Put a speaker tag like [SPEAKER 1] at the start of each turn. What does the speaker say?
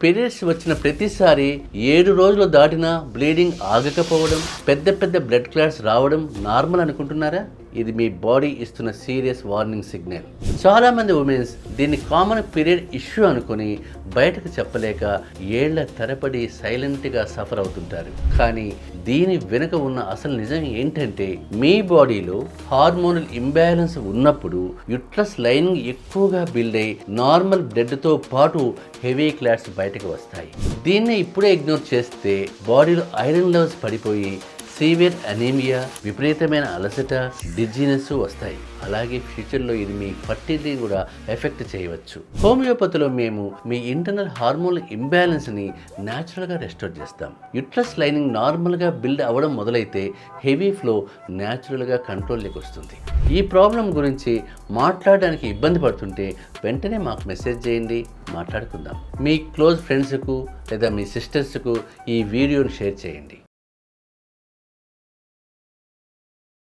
[SPEAKER 1] Periods వచ్చిన ప్రతిసారి 7 రోజులు దాటినా బ్లీడింగ్ ఆగకపోవడం, పెద్ద పెద్ద బ్లడ్ క్లాట్స్ రావడం నార్మల్ అనుకుంటున్నారా? ఇది మీ బాడీ ఇస్తున్న సీరియస్ వార్నింగ్ సిగ్నల్. చాలా మంది ఉమెన్స్ దీన్ని కామన్ పీరియడ్ ఇష్యూ అనుకుని బయటకు చెప్పలేక ఏళ్ల తరబడి సైలెంట్గా సఫర్ అవుతుంటారు. కానీ దీని వెనుక ఉన్న అసలు నిజం ఏంటంటే, మీ బాడీలో హార్మోనల్ ఇంబ్యాలెన్స్ ఉన్నప్పుడు యుట్రస్ లైనింగ్ ఎక్కువగా బిల్డ్ అయి నార్మల్ బ్లడ్తో పాటు హెవీ క్లాట్స్ బయటకు వస్తాయి. దీన్ని ఇప్పుడే ఇగ్నోర్ చేస్తే బాడీలో ఐరన్ లెవెల్స్ పడిపోయి సివియర్ అనీమియా, విపరీతమైన అలసట, డిజీనెస్ వస్తాయి. అలాగే ఫ్యూచర్లో ఇది మీ ఫర్టిలిటీ కూడా ఎఫెక్ట్ చేయవచ్చు. హోమియోపతిలో మేము మీ ఇంటర్నల్ హార్మోన్ ఇంబ్యాలెన్స్ని న్యాచురల్గా రెస్టోర్ చేస్తాం. యుట్రస్ లైనింగ్ నార్మల్గా బిల్డ్ అవ్వడం మొదలైతే హెవీ ఫ్లో న్యాచురల్గా కంట్రోల్లోకి వస్తుంది. ఈ ప్రాబ్లం గురించి మాట్లాడడానికి ఇబ్బంది పడుతుంటే వెంటనే మాకు మెసేజ్ చేయండి, మాట్లాడుకుందాం. మీ క్లోజ్ ఫ్రెండ్స్కు లేదా మీ సిస్టర్స్కు ఈ వీడియోని షేర్ చేయండి.